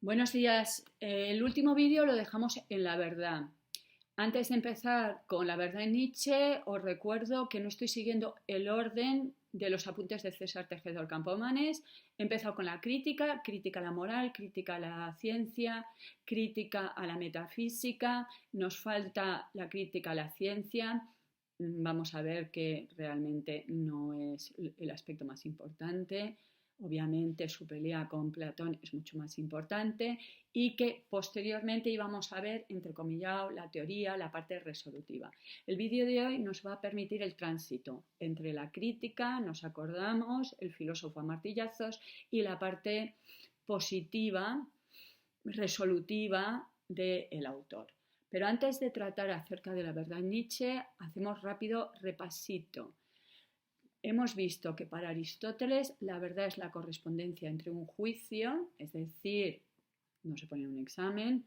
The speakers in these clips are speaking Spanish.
Buenos días. El último vídeo lo dejamos en la verdad. Antes de empezar con la verdad en Nietzsche, os recuerdo que no estoy siguiendo el orden de los apuntes de César Tejedor Campomanes. He empezado con la crítica, crítica a la moral, crítica a la ciencia, crítica a la metafísica. Nos falta la crítica a la ciencia. Vamos a ver que realmente no es el aspecto más importante. Obviamente su pelea con Platón es mucho más importante y que posteriormente íbamos a ver, entrecomillado, la teoría, la parte resolutiva. El vídeo de hoy nos va a permitir el tránsito entre la crítica, nos acordamos, el filósofo a martillazos, y la parte positiva, resolutiva del autor. Pero antes de tratar acerca de la verdad en Nietzsche, hacemos rápido repasito. Hemos visto que para Aristóteles la verdad es la correspondencia entre un juicio, es decir, no se pone en un examen,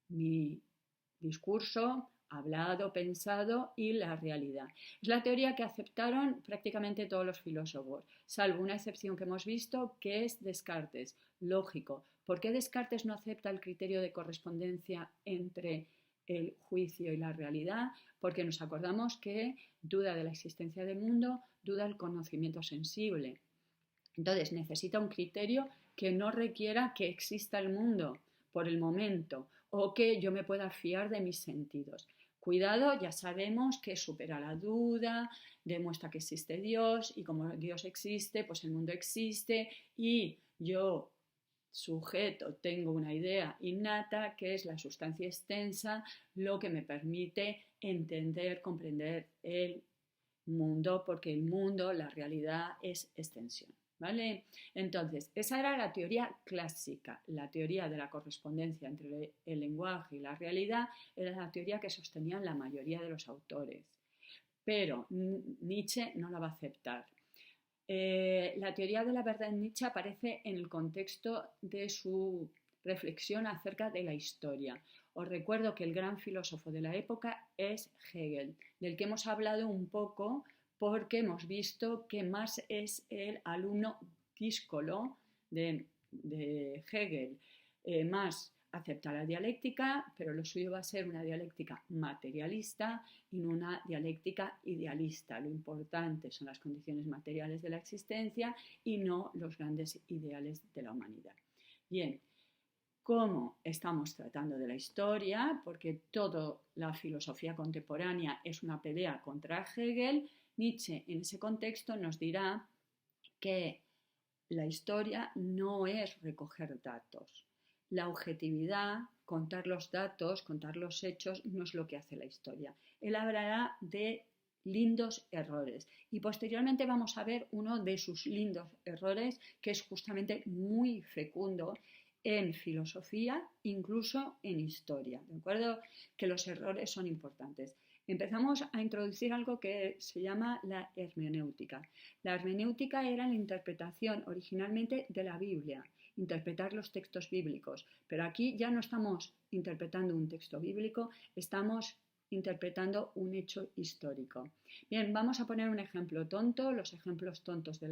mi discurso, hablado, pensado, y la realidad. Es la teoría que aceptaron prácticamente todos los filósofos, salvo una excepción que hemos visto, que es Descartes. Lógico. ¿Por qué Descartes no acepta el criterio de correspondencia entre el juicio y la realidad? Porque nos acordamos que duda de la existencia del mundo, duda del conocimiento sensible. Entonces necesita un criterio que no requiera que exista el mundo por el momento o que yo me pueda fiar de mis sentidos. Cuidado, ya sabemos que supera la duda, demuestra que existe Dios, y como Dios existe, pues el mundo existe, y yo, sujeto, tengo una idea innata que es la sustancia extensa, lo que me permite entender, comprender el mundo, porque el mundo, la realidad, es extensión. ¿Vale? Entonces, esa era la teoría clásica, la teoría de la correspondencia entre el lenguaje y la realidad era la teoría que sostenían la mayoría de los autores. Pero Nietzsche no la va a aceptar. La teoría de la verdad en Nietzsche aparece en el contexto de su reflexión acerca de la historia. Os recuerdo que el gran filósofo de la época es Hegel, del que hemos hablado un poco porque hemos visto que Marx es el alumno díscolo de Hegel. Marx acepta la dialéctica, pero lo suyo va a ser una dialéctica materialista y no una dialéctica idealista. Lo importante son las condiciones materiales de la existencia y no los grandes ideales de la humanidad. Bien, ¿cómo estamos tratando de la historia? Porque toda la filosofía contemporánea es una pelea contra Hegel. Nietzsche en ese contexto nos dirá que la historia no es recoger datos. La objetividad, contar los datos, contar los hechos, no es lo que hace la historia. Él hablará de lindos errores y posteriormente vamos a ver uno de sus lindos errores que es justamente muy fecundo en filosofía, incluso en historia, ¿de acuerdo? Que los errores son importantes. Empezamos a introducir algo que se llama la hermenéutica. La hermenéutica era la interpretación originalmente de la Biblia, interpretar los textos bíblicos, pero aquí ya no estamos interpretando un texto bíblico, estamos interpretando un hecho histórico. Bien, vamos a poner un ejemplo tonto. Los ejemplos tontos de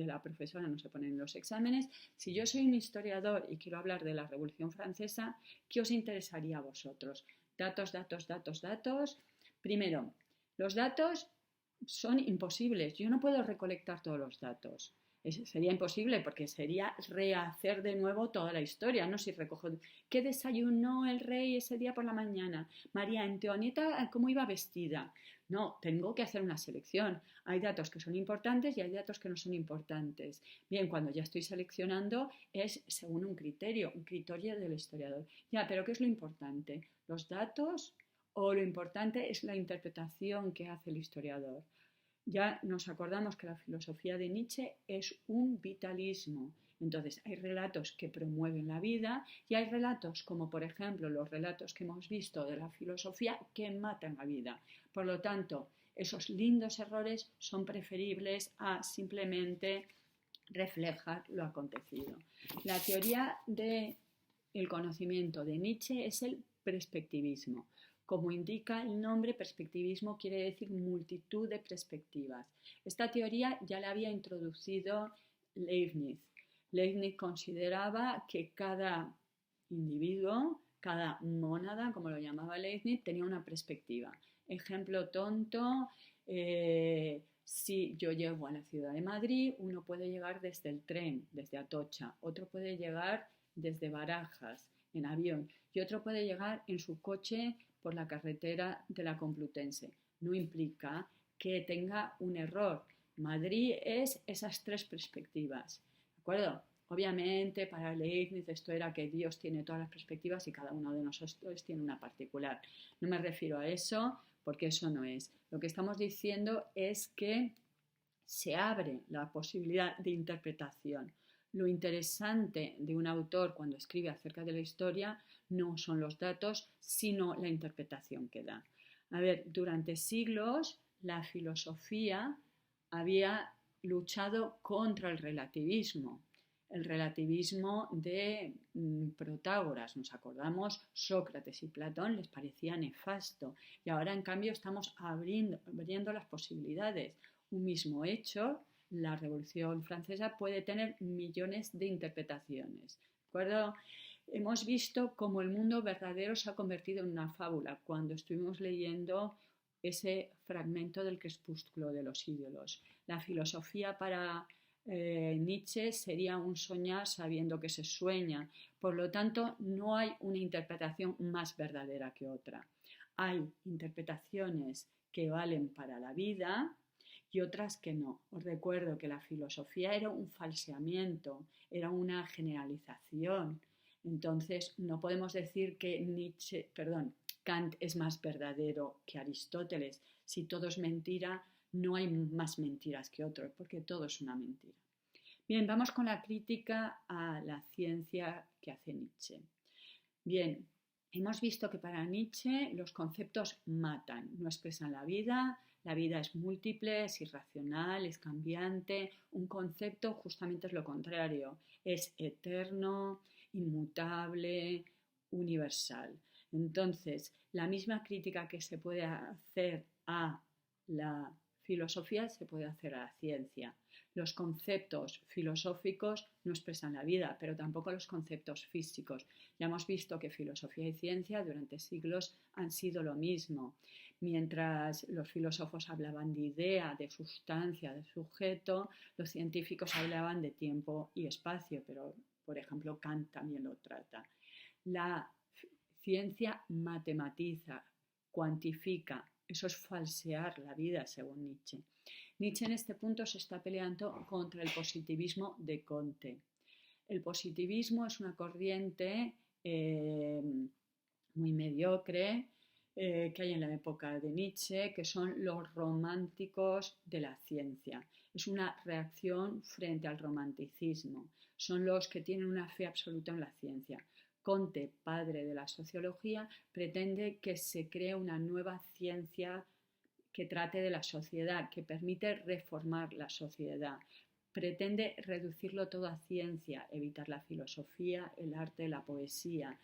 la profesora no se ponen en los exámenes. Si yo soy un historiador y quiero hablar de la Revolución Francesa, ¿qué os interesaría a vosotros? Datos, datos, datos, datos. Primero, los datos son imposibles. Yo no puedo recolectar todos los datos. Sería imposible porque sería rehacer de nuevo toda la historia, ¿no? Si recojo qué desayunó el rey ese día por la mañana, María Antonieta cómo iba vestida. No, tengo que hacer una selección. Hay datos que son importantes y hay datos que no son importantes. Bien, cuando ya estoy seleccionando es según un criterio del historiador. Ya, pero ¿qué es lo importante? ¿Los datos o lo importante es la interpretación que hace el historiador? Ya nos acordamos que la filosofía de Nietzsche es un vitalismo. Entonces hay relatos que promueven la vida y hay relatos como por ejemplo los relatos que hemos visto de la filosofía que matan la vida. Por lo tanto, esos lindos errores son preferibles a simplemente reflejar lo acontecido. La teoría del conocimiento de Nietzsche es el perspectivismo. Como indica el nombre, perspectivismo quiere decir multitud de perspectivas. Esta teoría ya la había introducido Leibniz. Leibniz consideraba que cada individuo, cada mónada, como lo llamaba Leibniz, tenía una perspectiva. Ejemplo tonto, si yo llego a la ciudad de Madrid, uno puede llegar desde el tren, desde Atocha, otro puede llegar desde Barajas, en avión, y otro puede llegar en su coche por la carretera de la Complutense. No implica que tenga un error. Madrid es esas tres perspectivas, ¿de acuerdo? Obviamente, para Leibniz esto era que Dios tiene todas las perspectivas y cada uno de nosotros tiene una particular. No me refiero a eso porque eso no es. Lo que estamos diciendo es que se abre la posibilidad de interpretación. Lo interesante de un autor cuando escribe acerca de la historia no son los datos, sino la interpretación que da. A ver, durante siglos la filosofía había luchado contra el relativismo de Protágoras. Nos acordamos, Sócrates y Platón les parecía nefasto y ahora en cambio estamos abriendo las posibilidades. Un mismo hecho, la Revolución Francesa, puede tener millones de interpretaciones, ¿de acuerdo? Hemos visto cómo el mundo verdadero se ha convertido en una fábula cuando estuvimos leyendo ese fragmento del Crepúsculo de los ídolos. La filosofía para Nietzsche sería un soñar sabiendo que se sueña. Por lo tanto, no hay una interpretación más verdadera que otra. Hay interpretaciones que valen para la vida y otras que no. Os recuerdo que la filosofía era un falseamiento, era una generalización. Entonces, no podemos decir que Kant es más verdadero que Aristóteles. Si todo es mentira, no hay más mentiras que otros, porque todo es una mentira. Bien, vamos con la crítica a la ciencia que hace Nietzsche. Bien, hemos visto que para Nietzsche los conceptos matan, no expresan la vida es múltiple, es irracional, es cambiante. Un concepto justamente es lo contrario, es eterno, inmutable, universal. Entonces, la misma crítica que se puede hacer a la filosofía se puede hacer a la ciencia. Los conceptos filosóficos no expresan la vida, pero tampoco los conceptos físicos. Ya hemos visto que filosofía y ciencia durante siglos han sido lo mismo. Mientras los filósofos hablaban de idea, de sustancia, de sujeto, los científicos hablaban de tiempo y espacio, pero por ejemplo Kant también lo trata. La ciencia matematiza, cuantifica, eso es falsear la vida según Nietzsche. Nietzsche en este punto se está peleando contra el positivismo de Comte. El positivismo es una corriente muy mediocre que hay en la época de Nietzsche, que son los románticos de la ciencia. Es una reacción frente al romanticismo. Son los que tienen una fe absoluta en la ciencia. Comte, padre de la sociología, pretende que se cree una nueva ciencia que trate de la sociedad, que permite reformar la sociedad. Pretende reducirlo todo a ciencia, evitar la filosofía, el arte, la poesía,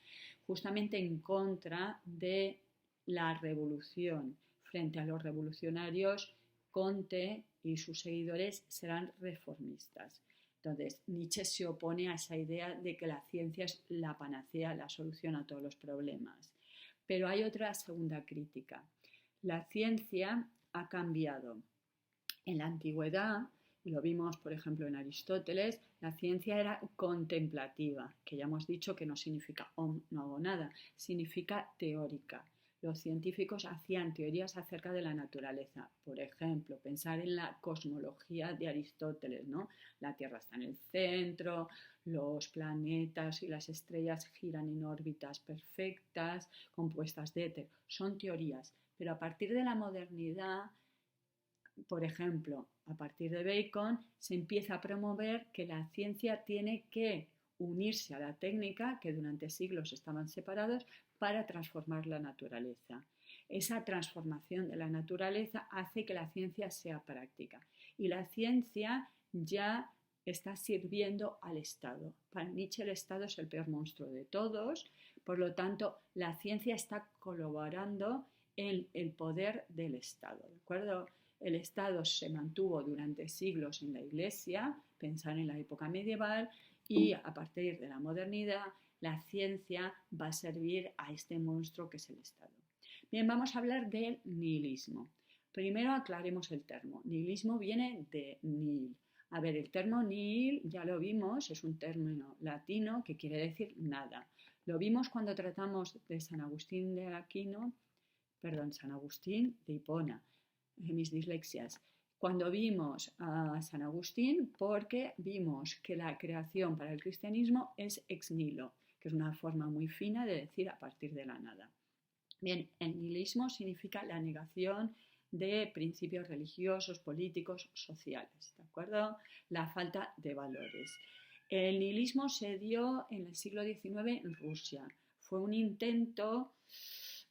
justamente en contra de la revolución. Frente a los revolucionarios, Comte y sus seguidores serán reformistas. Entonces, Nietzsche se opone a esa idea de que la ciencia es la panacea, la solución a todos los problemas. Pero hay otra segunda crítica. La ciencia ha cambiado. En la antigüedad, lo vimos por ejemplo en Aristóteles, la ciencia era contemplativa, que ya hemos dicho que no significa no hago nada, significa teórica. Los científicos hacían teorías acerca de la naturaleza. Por ejemplo, pensar en la cosmología de Aristóteles, ¿no? La Tierra está en el centro, los planetas y las estrellas giran en órbitas perfectas, compuestas de éter. Son teorías, pero a partir de la modernidad, por ejemplo, a partir de Bacon, se empieza a promover que la ciencia tiene que unirse a la técnica, que durante siglos estaban separados, para transformar la naturaleza. Esa transformación de la naturaleza hace que la ciencia sea práctica. Y la ciencia ya está sirviendo al Estado. Para Nietzsche el Estado es el peor monstruo de todos, por lo tanto la ciencia está colaborando en el poder del Estado, ¿de acuerdo? El Estado se mantuvo durante siglos en la Iglesia, pensar en la época medieval, y a partir de la modernidad la ciencia va a servir a este monstruo que es el Estado. Bien, vamos a hablar del nihilismo. Primero aclaremos el término. Nihilismo viene de nihil. A ver, el término nihil ya lo vimos, es un término latino que quiere decir nada. Lo vimos cuando tratamos de San Agustín de Hipona, mis dislexias. Cuando vimos a San Agustín, porque vimos que la creación para el cristianismo es ex nihilo, que es una forma muy fina de decir a partir de la nada. Bien, el nihilismo significa la negación de principios religiosos, políticos, sociales, ¿de acuerdo? La falta de valores. El nihilismo se dio en el siglo XIX en Rusia. Fue un intento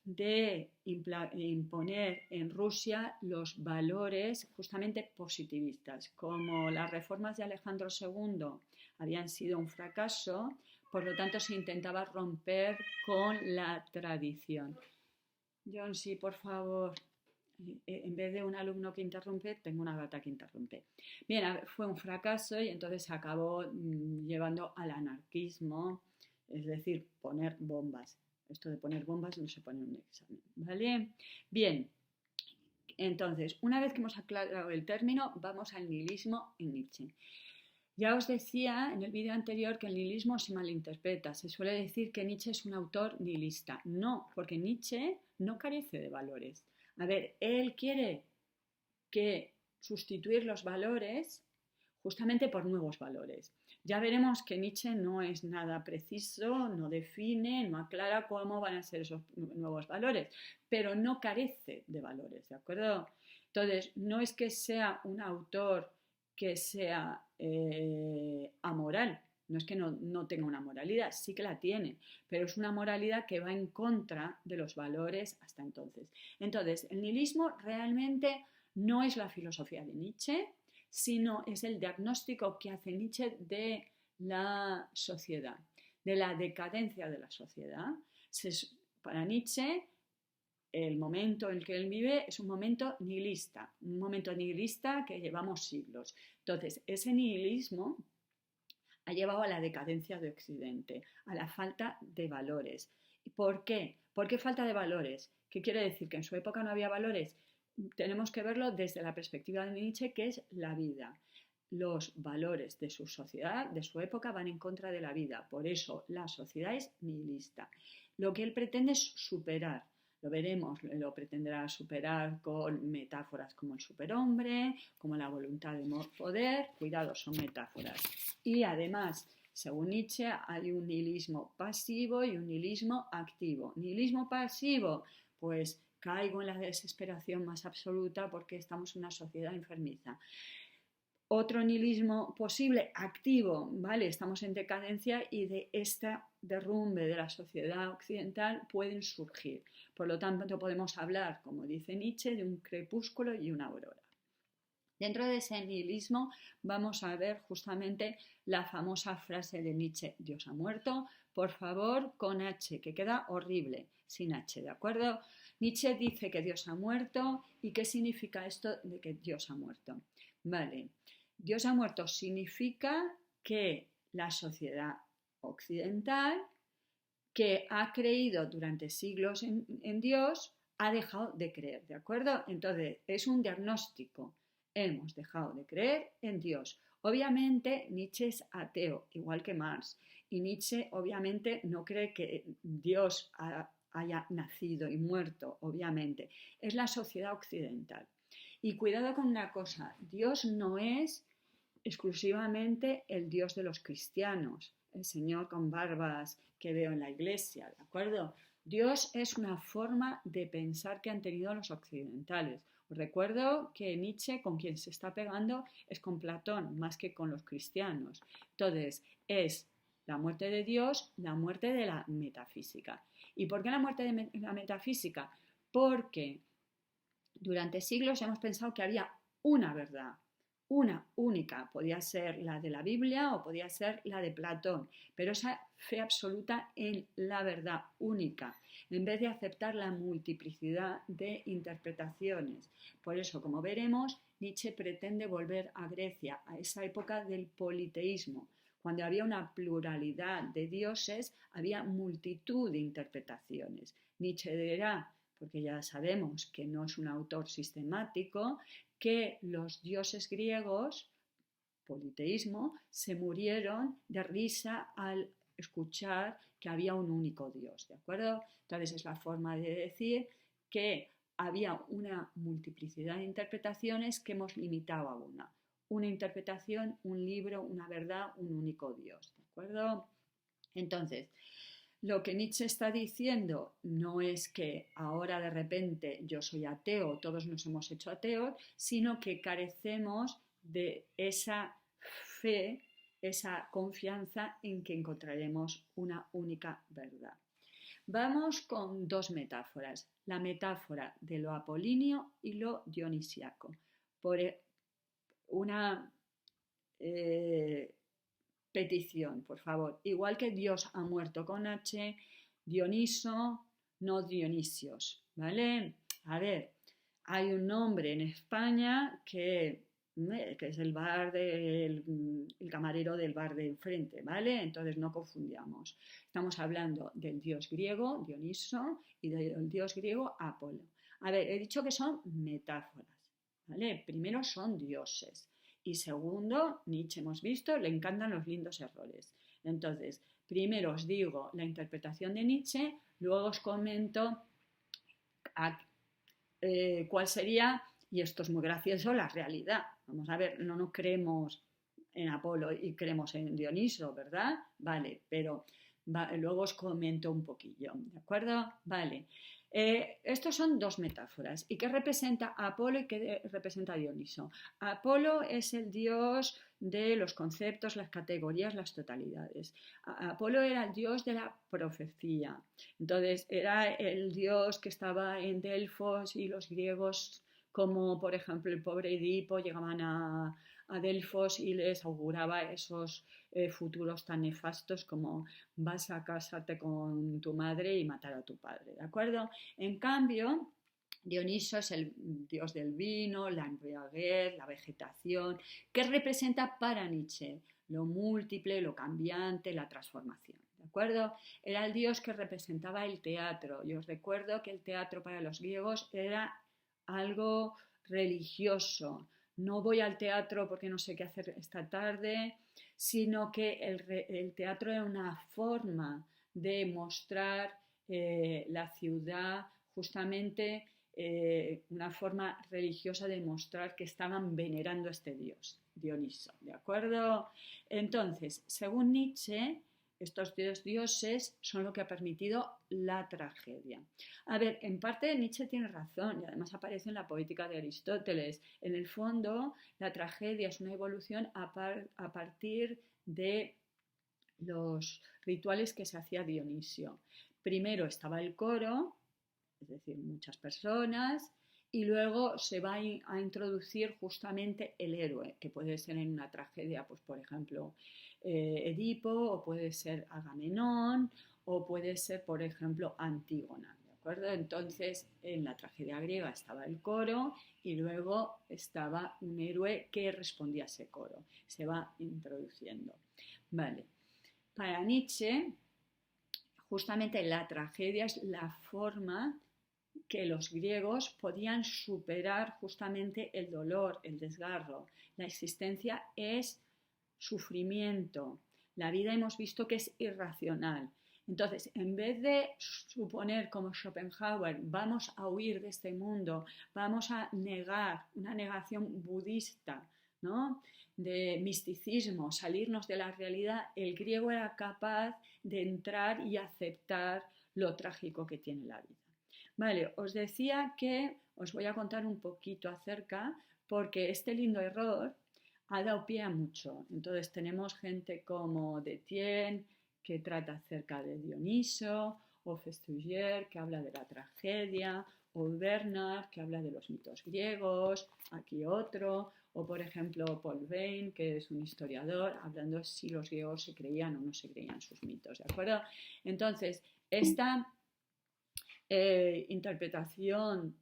de imponer en Rusia los valores justamente positivistas. Como las reformas de Alejandro II habían sido un fracaso, por lo tanto se intentaba romper con la tradición. John, sí, por favor, en vez de un alumno que interrumpe, tengo una gata que interrumpe. Bien, fue un fracaso y entonces se acabó llevando al anarquismo, es decir, poner bombas. Esto de poner bombas no se pone en un examen, ¿vale? Bien, entonces, una vez que hemos aclarado el término, vamos al nihilismo en Nietzsche. Ya os decía en el vídeo anterior que el nihilismo se malinterpreta. Se suele decir que Nietzsche es un autor nihilista. No, porque Nietzsche no carece de valores. A ver, él quiere que sustituir los valores justamente por nuevos valores. Ya veremos que Nietzsche no es nada preciso, no define, no aclara cómo van a ser esos nuevos valores, pero no carece de valores, ¿de acuerdo? Entonces, no es que sea un autor que sea amoral, no es que no tenga una moralidad, sí que la tiene, pero es una moralidad que va en contra de los valores hasta entonces. Entonces, el nihilismo realmente no es la filosofía de Nietzsche, sino es el diagnóstico que hace Nietzsche de la sociedad, de la decadencia de la sociedad. Para Nietzsche, el momento en el que él vive es un momento nihilista que llevamos siglos. Entonces, ese nihilismo ha llevado a la decadencia de Occidente, a la falta de valores. ¿Por qué? ¿Por qué falta de valores? ¿Qué quiere decir? ¿Que en su época no había valores? Tenemos que verlo desde la perspectiva de Nietzsche, que es la vida. Los valores de su sociedad, de su época, van en contra de la vida. Por eso la sociedad es nihilista. Lo que él pretende es superar. Lo veremos, lo pretenderá superar con metáforas como el superhombre, como la voluntad de poder. Cuidado, son metáforas. Y además, según Nietzsche, hay un nihilismo pasivo y un nihilismo activo. Nihilismo pasivo, pues caigo en la desesperación más absoluta porque estamos en una sociedad enfermiza. Otro nihilismo posible, activo, ¿vale? Estamos en decadencia y de este derrumbe de la sociedad occidental pueden surgir. Por lo tanto, podemos hablar, como dice Nietzsche, de un crepúsculo y una aurora. Dentro de ese nihilismo vamos a ver justamente la famosa frase de Nietzsche, Dios ha muerto, por favor, con H, que queda horrible, sin H, ¿de acuerdo? Nietzsche dice que Dios ha muerto. ¿Y qué significa esto de que Dios ha muerto? Vale, Dios ha muerto significa que la sociedad occidental, que ha creído durante siglos en Dios, ha dejado de creer, ¿de acuerdo? Entonces, es un diagnóstico. Hemos dejado de creer en Dios. Obviamente, Nietzsche es ateo, igual que Marx. Y Nietzsche, obviamente, no cree que Dios haya nacido y muerto, obviamente. Es la sociedad occidental. Y cuidado con una cosa, Dios no es exclusivamente el Dios de los cristianos, el Señor con barbas que veo en la iglesia, ¿de acuerdo? Dios es una forma de pensar que han tenido los occidentales. Os recuerdo que Nietzsche con quien se está pegando es con Platón, más que con los cristianos. Entonces, es la muerte de Dios, la muerte de la metafísica. ¿Y por qué la muerte de la metafísica? Porque durante siglos hemos pensado que había una verdad, una única, podía ser la de la Biblia o podía ser la de Platón, pero esa fe absoluta en la verdad única, en vez de aceptar la multiplicidad de interpretaciones. Por eso, como veremos, Nietzsche pretende volver a Grecia, a esa época del politeísmo, Cuando había una pluralidad de dioses, había multitud de interpretaciones. Nietzsche dirá, porque ya sabemos que no es un autor sistemático, que los dioses griegos, politeísmo, se murieron de risa al escuchar que había un único Dios, ¿de acuerdo? Entonces es la forma de decir que había una multiplicidad de interpretaciones que hemos limitado a una interpretación, un libro, una verdad, un único Dios, ¿de acuerdo? Entonces, lo que Nietzsche está diciendo no es que ahora de repente yo soy ateo, todos nos hemos hecho ateos, sino que carecemos de esa fe, esa confianza en que encontraremos una única verdad. Vamos con dos metáforas, la metáfora de lo apolíneo y lo dionisiaco. Por una petición, por favor. Igual que Dios ha muerto con H, Dioniso, no Dionisios, ¿vale? A ver, hay un nombre en España que es el bar el camarero del bar de enfrente, ¿vale? Entonces no confundamos. Estamos hablando del dios griego, Dioniso, y del dios griego, Apolo. A ver, he dicho que son metáforas, ¿vale? Primero son dioses. Y segundo, Nietzsche hemos visto, le encantan los lindos errores. Entonces, primero os digo la interpretación de Nietzsche, luego os comento cuál sería, y esto es muy gracioso, la realidad. Vamos a ver, no nos creemos en Apolo y creemos en Dioniso, ¿verdad? Vale, pero luego os comento un poquillo, ¿de acuerdo? Vale. Estos son dos metáforas. ¿Y qué representa Apolo y qué representa Dioniso? Apolo es el dios de los conceptos, las categorías, las totalidades. Apolo era el dios de la profecía. Entonces era el dios que estaba en Delfos y los griegos, como por ejemplo el pobre Edipo, llegaban a Delfos y les auguraba esos futuros tan nefastos como vas a casarte con tu madre y matar a tu padre, ¿de acuerdo? En cambio, Dioniso es el dios del vino, la embriaguez, la vegetación, que representa para Nietzsche lo múltiple, lo cambiante, la transformación, ¿de acuerdo? Era el dios que representaba el teatro. Yo os recuerdo que el teatro para los griegos era algo religioso. No voy al teatro porque no sé qué hacer esta tarde, sino que el teatro era una forma de mostrar la ciudad, justamente una forma religiosa de mostrar que estaban venerando a este dios, Dioniso, ¿de acuerdo? Entonces, según Nietzsche, estos dos dioses son lo que ha permitido la tragedia. A ver, en parte Nietzsche tiene razón y además aparece en la poética de Aristóteles. En el fondo, la tragedia es una evolución a partir de los rituales que se hacía Dionisio. Primero estaba el coro, es decir, muchas personas, y luego se va a introducir justamente el héroe, que puede ser en una tragedia, pues por ejemplo, Edipo, o puede ser Agamenón, o puede ser, por ejemplo, Antígona, ¿de acuerdo? Entonces, en la tragedia griega estaba el coro y luego estaba un héroe que respondía a ese coro. Se va introduciendo. Vale. Para Nietzsche, justamente la tragedia es la forma que los griegos podían superar justamente el dolor, el desgarro. La existencia es sufrimiento. La vida hemos visto que es irracional. Entonces, en vez de suponer como Schopenhauer, vamos a huir de este mundo, vamos a negar, una negación budista, ¿no?, de misticismo, salirnos de la realidad, el griego era capaz de entrar y aceptar lo trágico que tiene la vida. Vale, os decía que os voy a contar un poquito acerca, porque este lindo error ha dado pie a mucho. Entonces tenemos gente como Détienne, que trata acerca de Dioniso, o Festugier, que habla de la tragedia, o Bernard, que habla de los mitos griegos, aquí otro, o por ejemplo Paul Veyne, que es un historiador, hablando si los griegos se creían o no se creían sus mitos, ¿de acuerdo? Entonces, esta interpretación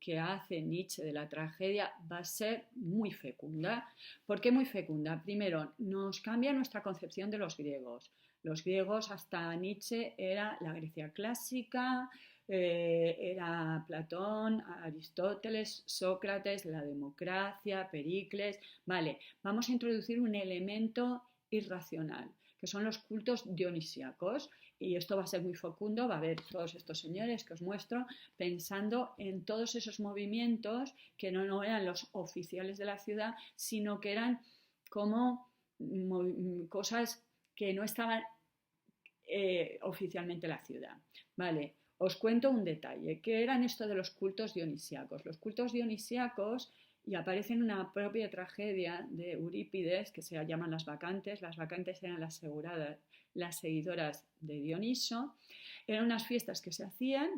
que hace Nietzsche de la tragedia va a ser muy fecunda. ¿Por qué muy fecunda? Primero, nos cambia nuestra concepción de los griegos. Los griegos hasta Nietzsche era la Grecia clásica, era Platón, Aristóteles, Sócrates, la democracia, Pericles. Vale, vamos a introducir un elemento irracional, que son los cultos dionisíacos. Y esto va a ser muy fecundo, va a haber todos estos señores que os muestro pensando en todos esos movimientos que no eran los oficiales de la ciudad, sino que eran como cosas que no estaban oficialmente en la ciudad. Vale, os cuento un detalle. ¿Qué eran esto de los cultos dionisíacos? Los cultos dionisíacos, y aparece en una propia tragedia de Eurípides que se llaman Las Bacantes. Las Bacantes eran las seguidoras de Dioniso. Eran unas fiestas que se hacían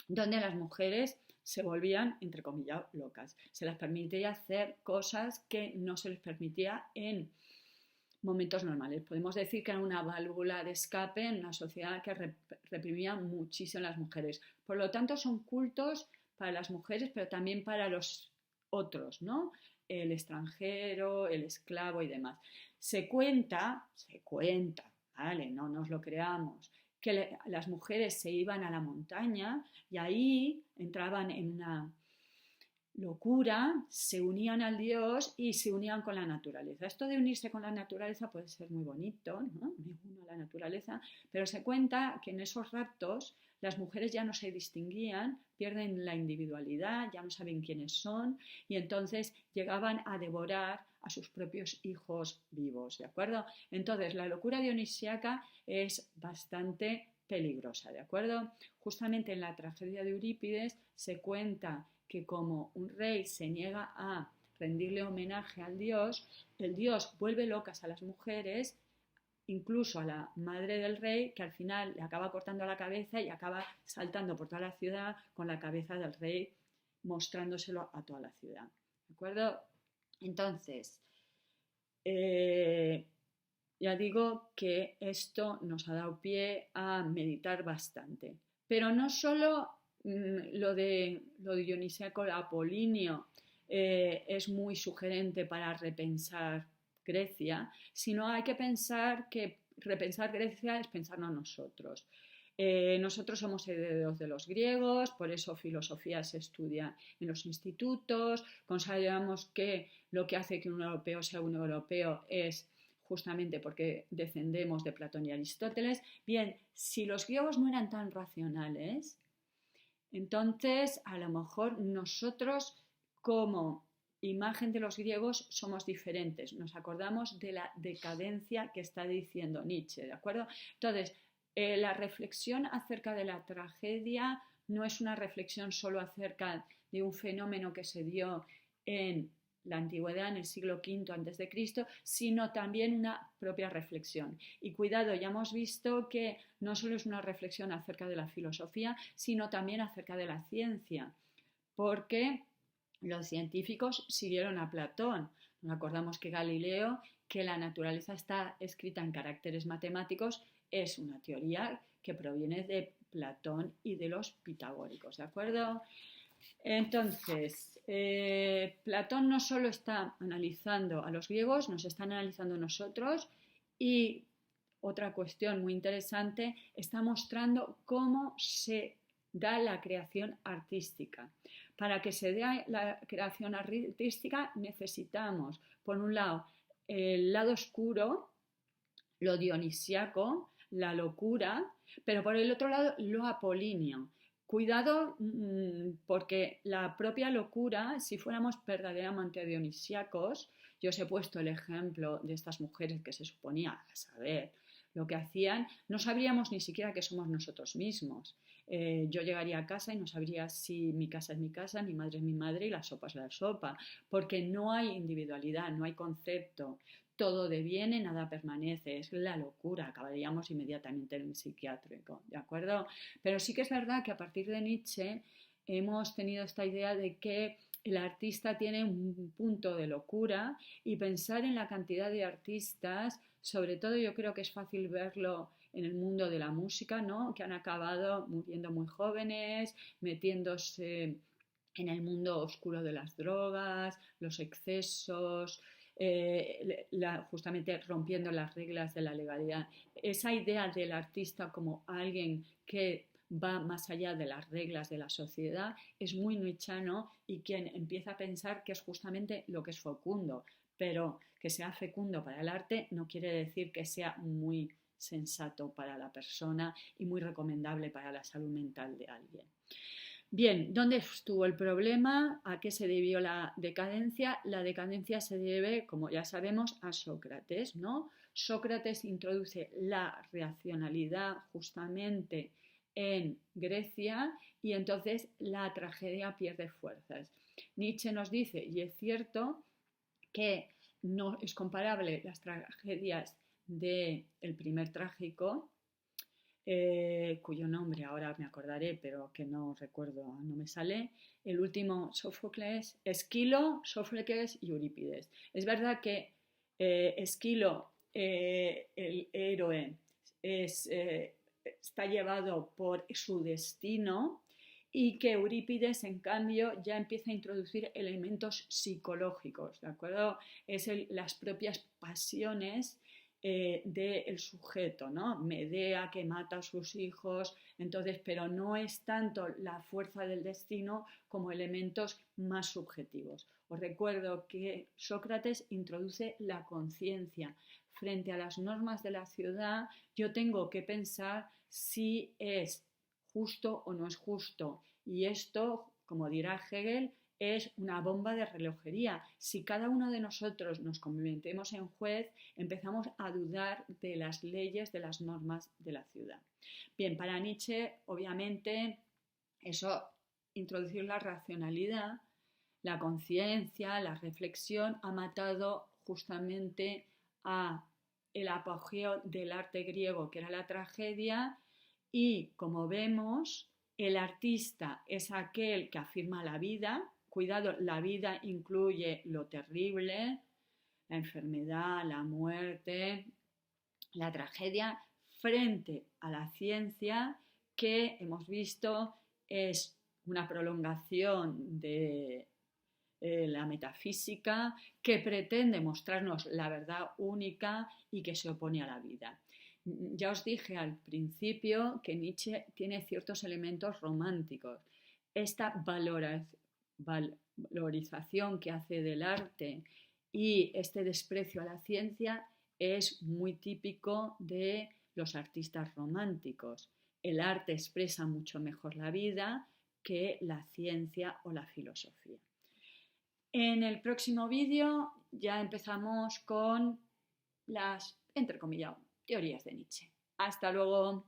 donde las mujeres se volvían, entre comillas, locas. Se les permitía hacer cosas que no se les permitía en momentos normales. Podemos decir que era una válvula de escape en una sociedad que reprimía muchísimo a las mujeres. Por lo tanto, son cultos para las mujeres, pero también para los otros, ¿no? El extranjero, el esclavo y demás. Se cuenta, ¿vale? No nos lo creamos, que las mujeres se iban a la montaña y ahí entraban en una locura, se unían al Dios y se unían con la naturaleza. Esto de unirse con la naturaleza puede ser muy bonito, ¿no? Me uno a la naturaleza, pero se cuenta que en esos raptos las mujeres ya no se distinguían, pierden la individualidad, ya no saben quiénes son y entonces llegaban a devorar a sus propios hijos vivos, ¿de acuerdo? Entonces la locura dionisíaca es bastante peligrosa, ¿de acuerdo? Justamente en la tragedia de Eurípides se cuenta que como un rey se niega a rendirle homenaje al dios, el dios vuelve locas a las mujeres, incluso a la madre del rey, que al final le acaba cortando la cabeza y acaba saltando por toda la ciudad con la cabeza del rey, mostrándoselo a toda la ciudad. ¿De acuerdo? Entonces, ya digo que esto nos ha dado pie a meditar bastante. Pero no solo lo de Dionisíaco Apolinio es muy sugerente para repensar Grecia, sino hay que pensar que repensar Grecia es pensarnos nosotros. Nosotros somos herederos de los griegos, por eso filosofía se estudia en los institutos, consideramos que lo que hace que un europeo sea un europeo es justamente porque descendemos de Platón y Aristóteles. Bien, si los griegos no eran tan racionales, entonces a lo mejor nosotros como imagen de los griegos somos diferentes. Nos acordamos de la decadencia que está diciendo Nietzsche, ¿de acuerdo? Entonces, la reflexión acerca de la tragedia no es una reflexión solo acerca de un fenómeno que se dio en la antigüedad, en el siglo V a.C., sino también una propia reflexión. Y cuidado, ya hemos visto que no solo es una reflexión acerca de la filosofía, sino también acerca de la ciencia, porque los científicos siguieron a Platón. Nos acordamos que Galileo, que la naturaleza está escrita en caracteres matemáticos, es una teoría que proviene de Platón y de los pitagóricos, ¿de acuerdo? Entonces, Platón no solo está analizando a los griegos, nos está analizando a nosotros y otra cuestión muy interesante, está mostrando cómo se da la creación artística. Para que se dé la creación artística necesitamos, por un lado, el lado oscuro, lo dionisíaco, la locura, pero por el otro lado, lo apolíneo. Cuidado porque la propia locura, si fuéramos verdaderamente dionisíacos, yo os he puesto el ejemplo de estas mujeres que se suponía a saber lo que hacían, no sabríamos ni siquiera que somos nosotros mismos. Yo llegaría a casa y no sabría si mi casa es mi casa, mi madre es mi madre y la sopa es la sopa, porque no hay individualidad, no hay concepto. Todo deviene, nada permanece, es la locura, acabaríamos inmediatamente en el psiquiátrico, ¿de acuerdo? Pero sí que es verdad que a partir de Nietzsche hemos tenido esta idea de que el artista tiene un punto de locura y pensar en la cantidad de artistas, sobre todo yo creo que es fácil verlo en el mundo de la música, ¿no? Que han acabado muriendo muy jóvenes, metiéndose en el mundo oscuro de las drogas, los excesos, justamente rompiendo las reglas de la legalidad. Esa idea del artista como alguien que va más allá de las reglas de la sociedad es muy nichano, y quien empieza a pensar que es justamente lo que es fecundo, pero que sea fecundo para el arte no quiere decir que sea muy sensato para la persona y muy recomendable para la salud mental de alguien. Bien, ¿dónde estuvo el problema? ¿A qué se debió la decadencia? La decadencia se debe, como ya sabemos, a Sócrates, ¿no? Sócrates introduce la racionalidad justamente en Grecia, y entonces la tragedia pierde fuerzas. Nietzsche nos dice, y es cierto, que no es comparable las tragedias del primer trágico, cuyo nombre ahora me acordaré, pero que no recuerdo, no me sale, el último, Sófocles, Esquilo, Sófocles y Eurípides. Es verdad que Esquilo, el héroe, está llevado por su destino, y que Eurípides, en cambio, ya empieza a introducir elementos psicológicos, ¿de acuerdo? Las propias pasiones del sujeto, ¿no? Medea, que mata a sus hijos, entonces, pero no es tanto la fuerza del destino como elementos más subjetivos. Os recuerdo que Sócrates introduce la conciencia. Frente a las normas de la ciudad, yo tengo que pensar si es justo o no es justo. Y esto, como dirá Hegel, es una bomba de relojería. Si cada uno de nosotros nos convertimos en juez, empezamos a dudar de las leyes, de las normas de la ciudad. Bien, para Nietzsche, obviamente, eso, introducir la racionalidad, la conciencia, la reflexión, ha matado justamente a el apogeo del arte griego, que era la tragedia, y como vemos, el artista es aquel que afirma la vida. Cuidado, la vida incluye lo terrible, la enfermedad, la muerte, la tragedia, frente a la ciencia, que hemos visto es una prolongación de la metafísica, que pretende mostrarnos la verdad única y que se opone a la vida. Ya os dije al principio que Nietzsche tiene ciertos elementos románticos. Esta valorización que hace del arte y este desprecio a la ciencia es muy típico de los artistas románticos. El arte expresa mucho mejor la vida que la ciencia o la filosofía. En el próximo vídeo ya empezamos con las, entre comillas, teorías de Nietzsche. Hasta luego.